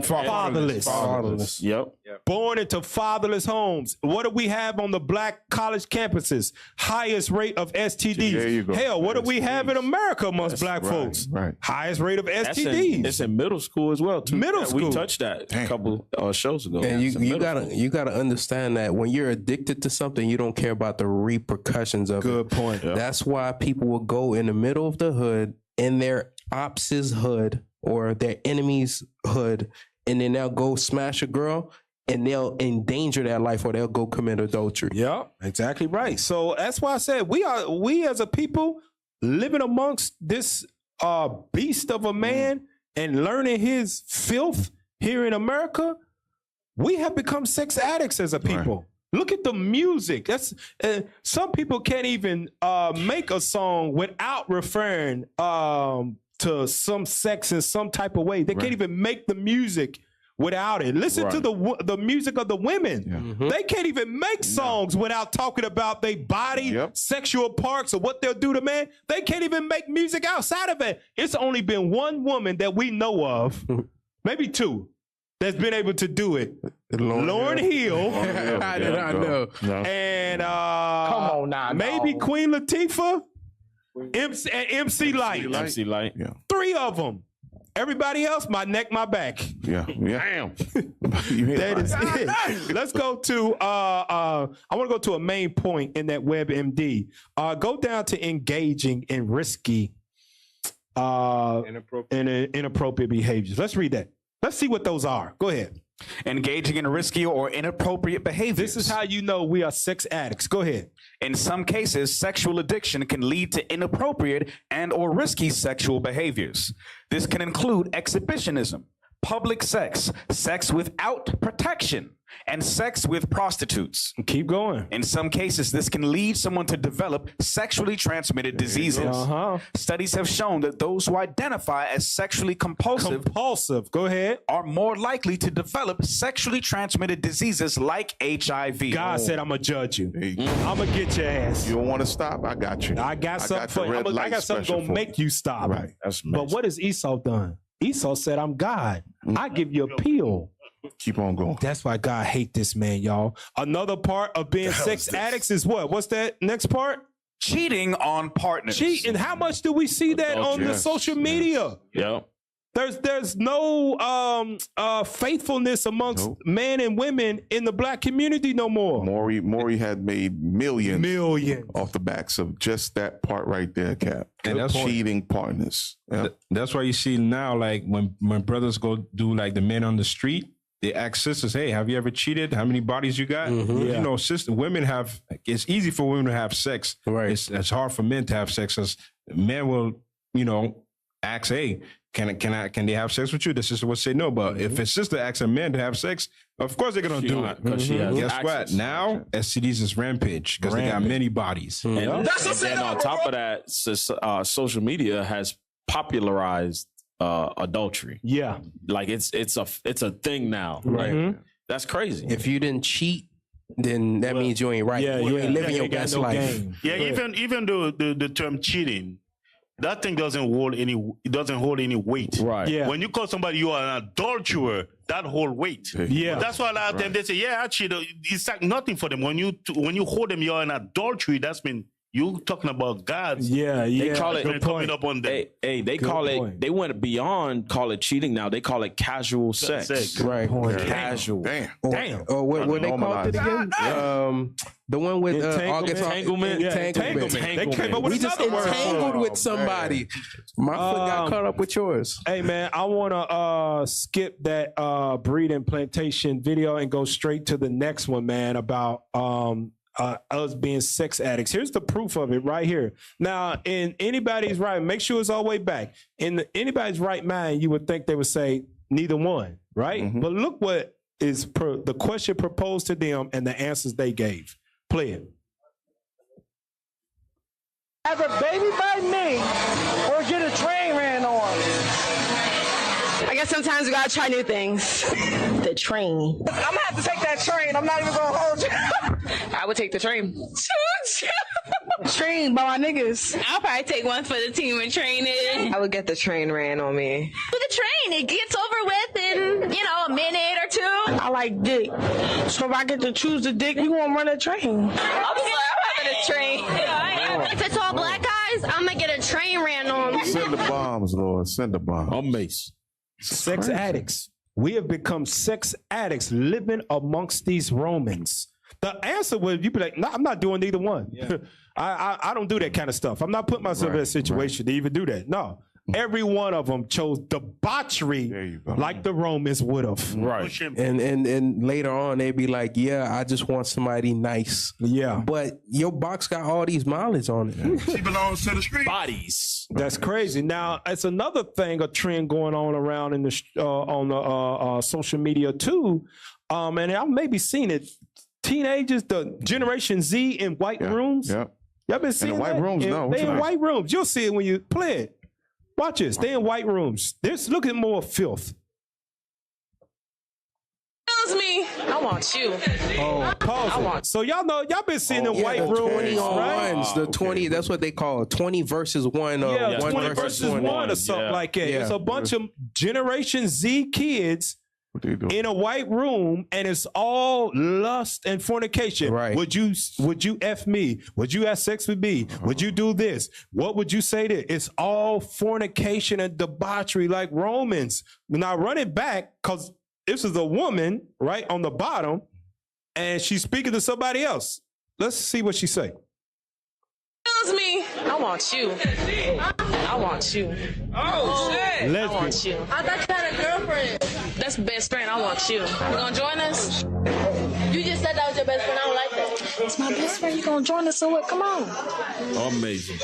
Fatherless. Yep. Born into fatherless homes. What do we have on the black college campuses? Highest rate of STDs. There you go. Hell, what do we have in America amongst black folks? Right. Highest rate of STDs. It's in middle school as well, too. Middle school. We touched that a couple shows ago. And you gotta understand that when you're addicted to something, you don't care about the repercussions of it. Good point. Yep. That's why people will go in the middle of the hood, in their ops' hood or their enemy's hood, and then they'll go smash a girl and they'll endanger their life, or they'll go commit adultery. Yeah, exactly right. So that's why I said we as a people living amongst this beast of a man and learning his filth here in America, we have become sex addicts as a people. Right. Look at the music. That's some people can't even make a song without referring to some sex in some type of way. They can't even make the music without it. Listen to the music of the women. Yeah. They can't even make songs without talking about their body, sexual parts, or what they'll do to man. They can't even make music outside of it. It's only been one woman that we know of, maybe two, that's been able to do it. Lauryn Hill. I did not know. No. And come on now, maybe Queen Latifah. MC Light. MC Light. Yeah. 3 of them. Everybody else, my neck, my back. Yeah. Damn. That is it. Let's go to I want to go to a main point in that WebMD. Go down to engaging in risky inappropriate behaviors. Let's read that. Let's see what those are. Go ahead. Engaging in risky or inappropriate behaviors. This is how you know we are sex addicts. Go ahead. In some cases, sexual addiction can lead to inappropriate and or risky sexual behaviors. This can include exhibitionism, public sex, sex without protection, and sex with prostitutes. Keep going. In some cases, this can lead someone to develop sexually transmitted diseases. Studies have shown that those who identify as sexually compulsive Go ahead. are more likely to develop sexually transmitted diseases like HIV. God said, I'm going to judge you. I'm going to get your ass. You don't want to stop? I got you. I got something for you. I got something going to make you stop. Right. But what has Esau done? Esau said, I'm God. I give you a pill. Keep on going. That's why God hate this man, y'all. Another part of being sex addicts is what? What's that next part? Cheating on partners. Cheating. How much do we see that on the social media? Yep. There's no faithfulness amongst men and women in the black community no more. Maury had made millions off the backs of just that part right there, Cap. And that's cheating partners. Yeah. That's why you see now, like when brothers go do like the men on the street, they ask sisters, "Hey, have you ever cheated? How many bodies you got?" You know, women have. It's easy for women to have sex. Right. It's hard for men to have sex. As men will, you know, ask, "Hey, can they have sex with you?" The sister will say no. But if a sister asks a man to have sex, of course they're gonna do it. Because she has Guess access. what? Now STDs is rampage because they got many bodies. And then on top of that, social media has popularized adultery. Yeah. Like it's a thing now. Right. Like, that's crazy. If you didn't cheat, then that means you ain't right. You ain't living your best life. Yeah, even though the term cheating, that thing doesn't hold any weight. Right. Yeah. When you call somebody you are an adulterer, that hold weight. Yeah. That's why a lot of them they say, yeah, actually, it's like nothing for them. When you hold them, you're an adultery. That's mean you talking about God's. Yeah. They call it coming up on them. They call it. They went beyond call it cheating. Now they call it casual sex. Right. Casual. Damn. Or what they called it again? The one with Entanglement. Entanglement. They came up with We just another word. entangled with somebody. My foot got caught up with yours. Hey man, I want to skip that breeding plantation video and go straight to the next one, man, about us being sex addicts. Here's the proof of it right here. Now, in anybody's right, make sure it's all the way back. In anybody's right mind, you would think they would say neither one, right? But look what is the question proposed to them and the answers they gave. Play it. Have a baby by me or get a train ran on. I guess sometimes we gotta try new things. The train. I'm gonna have to take that train. I'm not even gonna hold you. I would take the train. Train by my niggas. I'll probably take one for the team and train it. I would get the train ran on me. With the train, it gets over with in, a minute or two. I like dick. So if I get to choose the dick, you gonna run a train. I'm having a train. If it's all black guys, I'm gonna get a train ran on. Send the bombs, Lord. Send the bombs. I'm Mace. Sex addicts. We have become sex addicts living amongst these Romans. The answer would, you'd be like, no, I'm not doing either one. Yeah. I don't do that kind of stuff. I'm not putting myself in a situation to even do that. No. Every one of them chose debauchery like the Romans would have. Right. And later on, they'd be like, yeah, I just want somebody nice. Yeah. But your box got all these mileage on it. She belongs to the street. Bodies. That's crazy. Now, it's another thing, a trend going on around in the on the social media too. And I've maybe seen it. Teenagers, the Generation Z in white rooms. Yeah. Y'all been seeing in the white that? rooms? No. They in What's white rooms. You'll see it when you play it. Watch it. Stay in white rooms. Look at more filth. Excuse me. I want you. Oh, pause it. So y'all know, y'all been seeing the white the rooms, 20 on right? ones, the 20, that's what they call it, 20 versus 1. Yeah, 1 20 versus 1 or something like that. Yeah. It's a bunch of Generation Z kids in a white room, and it's all lust and fornication. Right. Would you F me? Would you have sex with me? Would you do this? What would you say to? It's all fornication and debauchery like Romans. Now run it back, because this is a woman right on the bottom, and she's speaking to somebody else. Let's see what she say. Excuse me. I want you. I want you. Oh, shit. Lesbian. I want you. I thought you had a girlfriend. That's best friend. I want you. You gonna join us? You just said that was your best friend. I don't like that. It's my best friend. You gonna join us? So what? Come on. Amazing.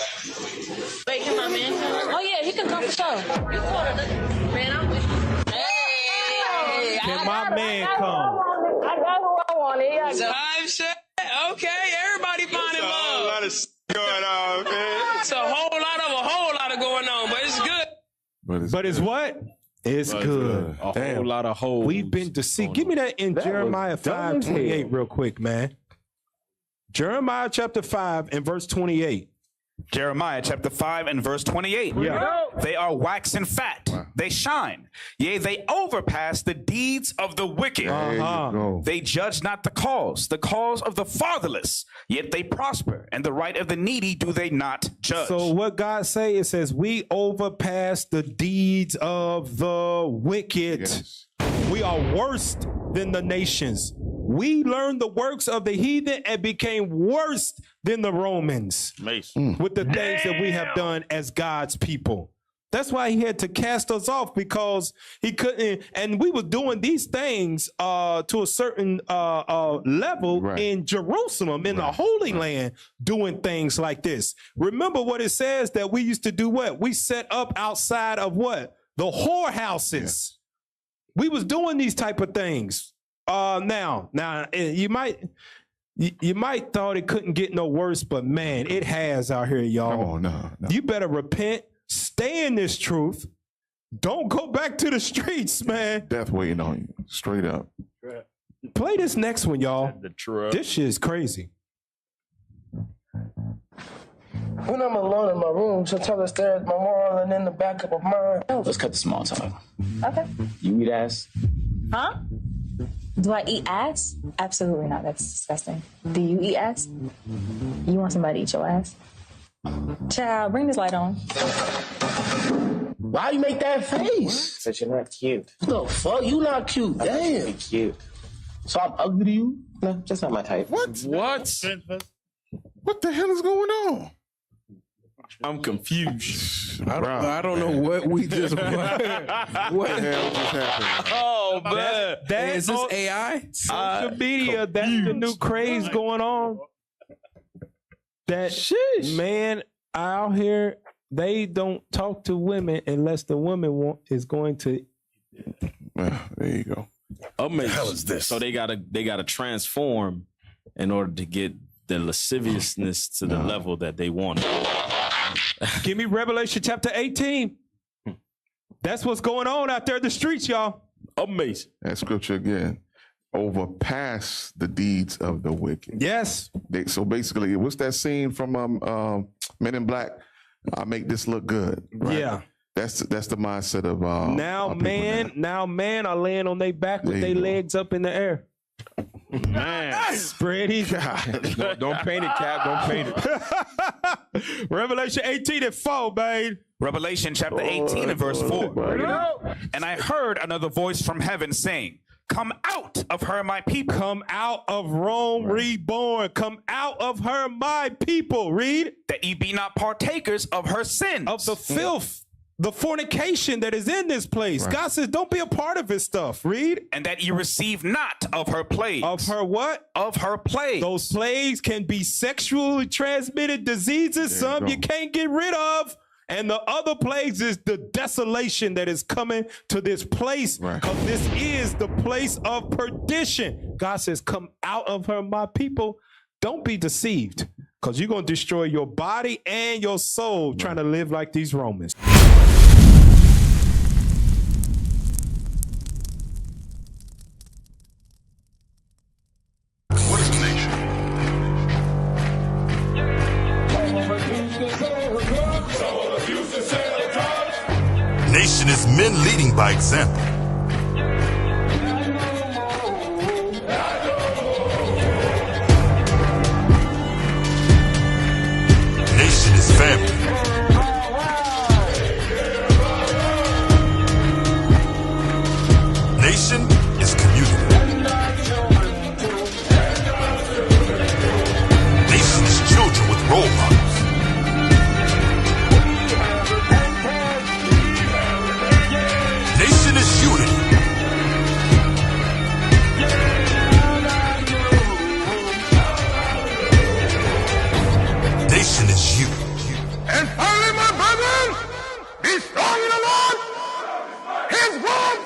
Wait, come on, man. Oh yeah, he can come for sure. Man, I'm with you. Hey. on it. Time shit. Okay, everybody finding love. A lot of going on, man. It's a whole lot of going on, but it's good. But it's what? It's good. A whole lot of holes. We've been deceived. Give me that in Jeremiah 5:28 real quick, man. Jeremiah chapter 5 and verse 28. Jeremiah chapter 5 and verse 28. Yeah. They are waxen fat. They shine. Yea, they overpass the deeds of the wicked. They judge not the cause of the fatherless. Yet they prosper, and the right of the needy do they not judge. So what God say, it says, we overpass the deeds of the wicked. Yes. We are worse than the nations. We learned the works of the heathen and became worse than the Romans with the things that we have done as God's people. That's why he had to cast us off, because he couldn't. And we were doing these things to a certain level in Jerusalem, in the Holy Land, doing things like this. Remember what it says, that we used to do what? We set up outside of what? The whorehouses. We was doing these type of things. Now you might thought it couldn't get no worse, but man, it has out here, y'all. Come on, no. You better repent, stay in this truth. Don't go back to the streets, man. Death waiting on you, straight up. Play this next one, y'all. The truck. This shit is crazy. When I'm alone in my room, she'll tell us there's my moral and in the back of my mind. Let's cut the small talk. Okay. You eat ass? Huh? Do I eat ass? Absolutely not. That's disgusting. Do you eat ass? You want somebody to eat your ass? Child, bring this light on. Why you make that face? Because you're not cute. What the fuck? You not cute. Damn. Be cute. So I'm ugly to you? No, just not my type. What? What the hell is going on? I'm confused. I don't know what we just what the hell just happened? Oh man, That is this AI? Social media, that's the new craze going on. That man out here, they don't talk to women unless the woman is going to. There you go. Amazing. What the hell is this? So they gotta transform in order to get the lasciviousness to the level that they want. Give me Revelation chapter 18. That's what's going on out there in the streets, y'all. Amazing. That scripture again. Overpass the deeds of the wicked. Yes. So basically, what's that scene from Men in Black? I make this look good. Right? Yeah. That's the mindset of now man are laying on their back with their legs up in the air. Man, spread easy. Don't paint it, Cap. Don't paint it. Revelation 18 and 4, babe. Revelation chapter 18 and verse 4. And I heard another voice from heaven saying, "Come out of her, my people." Come out of Rome reborn. Come out of her, my people. Read. That ye be not partakers of her sins. Of the filth, the fornication that is in this place. Right. God says, don't be a part of his stuff. Read. And that ye receive not of her plagues. Of her what? Of her plagues. Those plagues can be sexually transmitted diseases. Some you can't get rid of. And the other plagues is the desolation that is coming to this place. Because this is the place of perdition. God says, come out of her, my people. Don't be deceived. Because you're going to destroy your body and your soul trying to live like these Romans. What is nation? Nation is men leading by example. Nation is family. Nation is community. Nation is children with role models. Nation is unity. Nation is you. And finally, my brethren, be strong in the Lord, His word